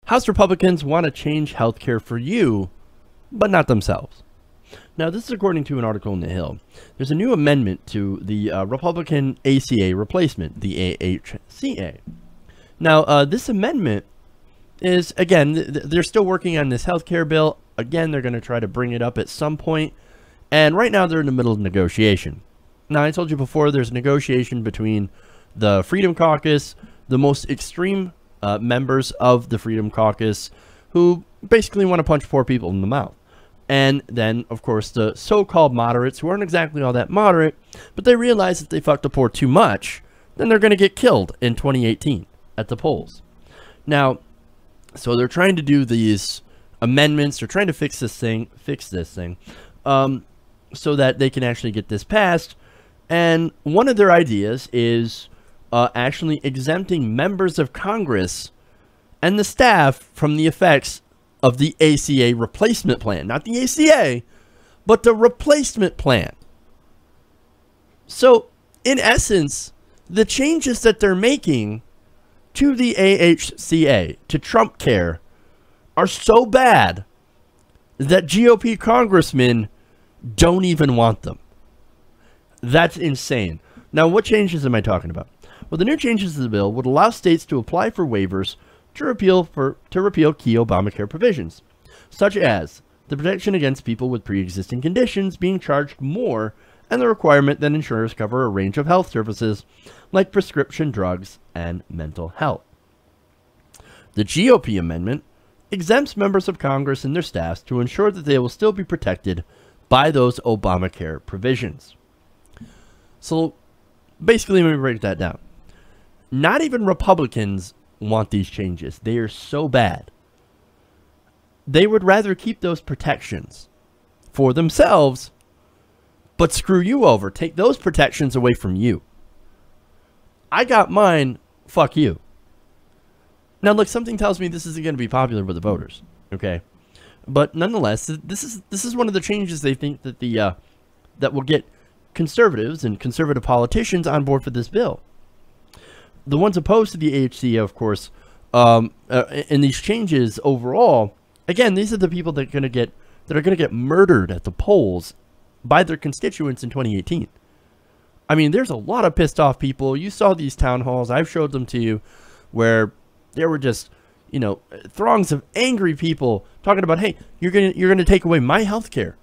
House Republicans want to change healthcare for you, but not themselves. Now, this is according to an article in The Hill. There's a new amendment to the Republican ACA replacement, the AHCA. Now, this amendment is, again, they're still working on this healthcare bill. Again, they're going to try to bring it up at some point. And right now, they're in the middle of negotiation. Now, I told you before, there's a negotiation between the Freedom Caucus, the most extreme members of the Freedom Caucus, who basically want to punch poor people in the mouth. And then, of course, the so-called moderates, who aren't exactly all that moderate, but they realize if they fuck the poor too much, then they're going to get killed in 2018 at the polls. Now, so they're trying to do these amendments. They're trying to fix this thing, so that they can actually get this passed. And one of their ideas is actually exempting members of Congress and the staff from the effects of the ACA replacement plan. Not the ACA, but the replacement plan. So, in essence, the changes that they're making to the AHCA, to Trumpcare, are so bad that GOP congressmen don't even want them. That's insane. Now, what changes am I talking about? Well, the new changes to the bill would allow states to apply for waivers to repeal key Obamacare provisions, such as the protection against people with pre-existing conditions being charged more and the requirement that insurers cover a range of health services like prescription drugs and mental health. The GOP amendment exempts members of Congress and their staffs to ensure that they will still be protected by those Obamacare provisions. So basically, let me break that down. Not even Republicans want these changes. They are so bad. They would rather keep those protections for themselves, but screw you over. Take those protections away from you. I got mine, fuck you. Now, look, something tells me this isn't going to be popular with the voters, okay? But nonetheless, this is one of the changes they think that that will get conservatives and conservative politicians on board for this bill. The ones opposed to the AHCA, of course, in these changes overall, again, these are the people that are going to get murdered at the polls by their constituents in 2018. I mean, there's a lot of pissed off people. You saw these town halls. I've showed them to you, where there were just, you know, throngs of angry people talking about, hey, you're gonna take away my health care.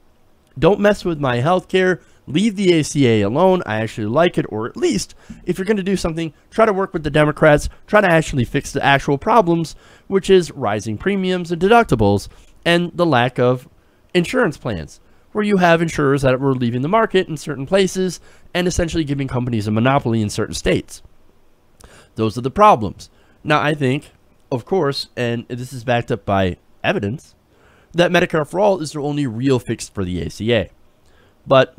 Don't mess with my health care. Leave the ACA alone. I actually like it. Or at least, if you're going to do something, try to work with the Democrats. Try to actually fix the actual problems, which is rising premiums and deductibles and the lack of insurance plans, where you have insurers that were leaving the market in certain places and essentially giving companies a monopoly in certain states. Those are the problems. Now, I think, of course, and this is backed up by evidence, that Medicare for All is the only real fix for the ACA. But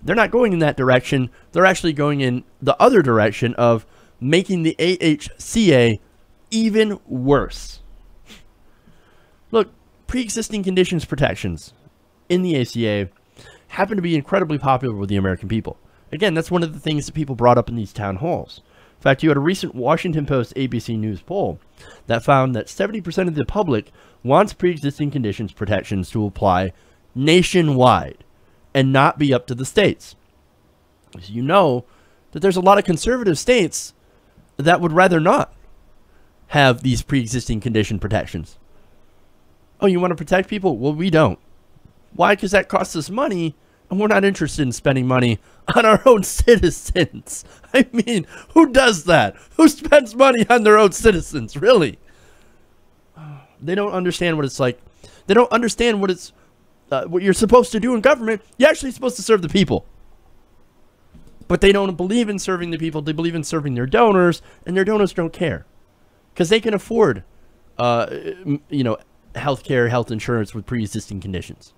they're not going in that direction. They're actually going in the other direction of making the AHCA even worse. Look, pre-existing conditions protections in the ACA happen to be incredibly popular with the American people. Again, that's one of the things that people brought up in these town halls. In fact, you had a recent Washington Post ABC News poll that found that 70% of the public wants pre-existing conditions protections to apply nationwide and not be up to the states. So you know that there's a lot of conservative states that would rather not have these pre-existing condition protections. Oh, you want to protect people? Well, we don't. Why? Because that costs us money, and we're not interested in spending money on our own citizens. I mean, who does that? Who spends money on their own citizens, really? They don't understand what it's like. They don't understand what it's what you're supposed to do in government. You're actually supposed to serve the people. But they don't believe in serving the people. They believe in serving their donors, and their donors don't care. Because they can afford, you know, healthcare, health insurance with pre-existing conditions.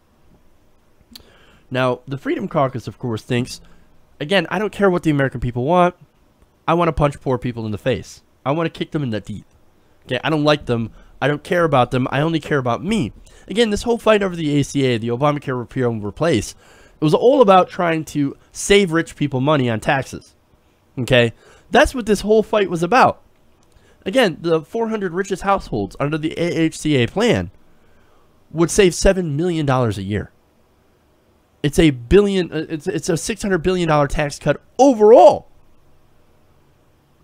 Now, the Freedom Caucus, of course, thinks, again, I don't care what the American people want. I want to punch poor people in the face. I want to kick them in the teeth. Okay, I don't like them. I don't care about them. I only care about me. Again, this whole fight over the ACA, the Obamacare repeal and replace, it was all about trying to save rich people money on taxes. Okay? That's what this whole fight was about. Again, the 400 richest households under the AHCA plan would save $7 million a year. It's a $600 billion tax cut overall.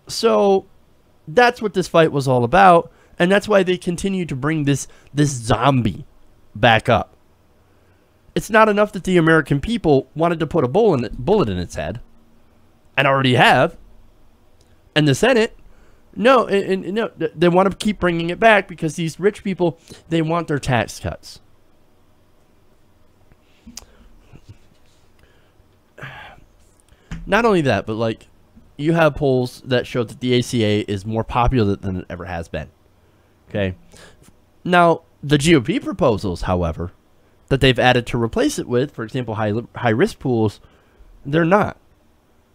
So that's what this fight was all about, and that's why they continue to bring this zombie back up. It's not enough that the American people wanted to put a bullet in its head, and already have. And the Senate, no, no, they want to keep bringing it back because these rich people, they want their tax cuts. Not only that, but like, you have polls that show that the ACA is more popular than it ever has been. Okay. Now, the GOP proposals, however, that they've added to replace it with, for example, high risk pools, they're not.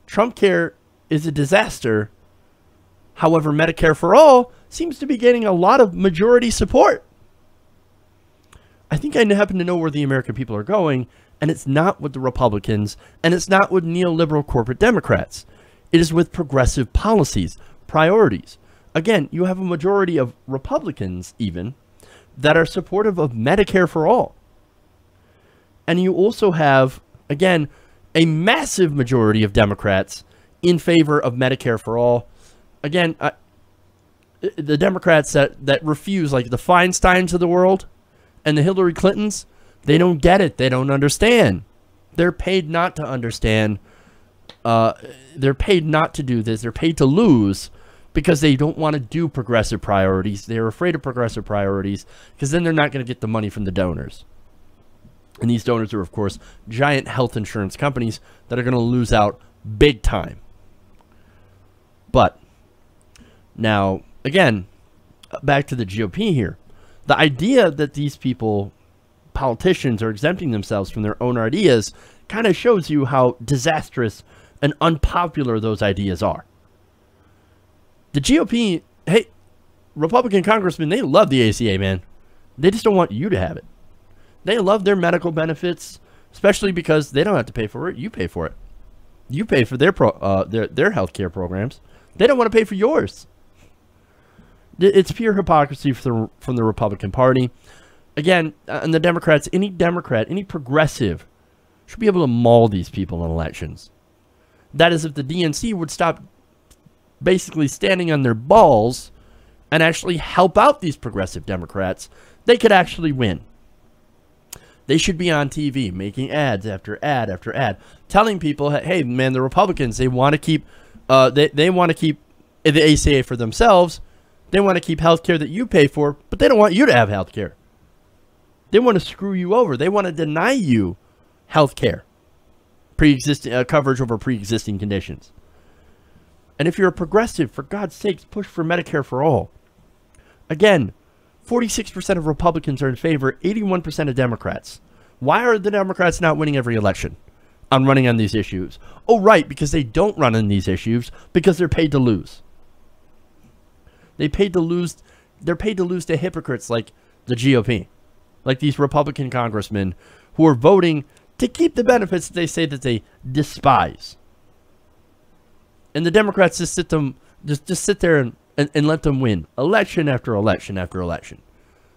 Trumpcare is a disaster. However, Medicare for all seems to be getting a lot of majority support. I think I happen to know where the American people are going, and it's not with the Republicans, and it's not with neoliberal corporate Democrats. It is with progressive policies, priorities. Again, you have a majority of Republicans, even, that are supportive of Medicare for all. And you also have, again, a massive majority of Democrats in favor of Medicare for all. Again, the Democrats that refuse, like the Feinsteins of the world and the Hillary Clintons, they don't get it. They don't understand. They're paid not to understand. They're paid not to do this. They're paid to lose because they don't want to do progressive priorities. They're afraid of progressive priorities because then they're not going to get the money from the donors. And these donors are, of course, giant health insurance companies that are going to lose out big time. But now, again, back to the GOP here. The idea that these people, politicians, are exempting themselves from their own ideas kind of shows you how disastrous and unpopular those ideas are. The GOP, hey, Republican congressmen, they love the ACA, man. They just don't want you to have it. They love their medical benefits, especially because they don't have to pay for it. You pay for it. You pay for their health care programs. They don't want to pay for yours. It's pure hypocrisy from the Republican Party. Again, and the Democrats, any Democrat, any progressive should be able to maul these people in elections. That is, if the DNC would stop basically standing on their balls and actually help out these progressive Democrats, they could actually win. They should be on TV making ads after ad after ad, telling people, hey, man, the Republicans, they want to keep they want to keep the ACA for themselves. They want to keep health care that you pay for, but they don't want you to have health care. They want to screw you over. They want to deny you health care, pre-existing coverage over pre-existing conditions. And if you're a progressive, for God's sakes, push for Medicare for all. Again, 46% of Republicans are in favor, 81% of Democrats. Why are the Democrats not winning every election on running on these issues? Oh, right, because they don't run on these issues because they're paid to lose. They're paid to lose to hypocrites like the GOP, like these Republican congressmen who are voting to keep the benefits that they say that they despise. And the Democrats just sit there and let them win election after election after election.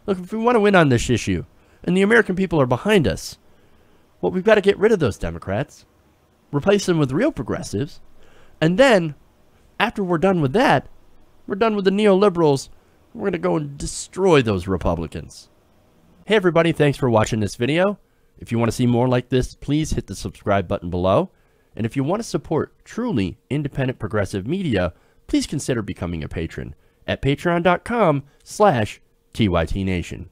Look, if we want to win on this issue, and the American people are behind us, well, we've got to get rid of those Democrats, replace them with real progressives, and then, after we're done with that, we're done with the neoliberals, we're going to go and destroy those Republicans. Hey everybody, thanks for watching this video. If you want to see more like this, please hit the subscribe button below. And if you want to support truly independent progressive media, please consider becoming a patron at patreon.com/TYTNation.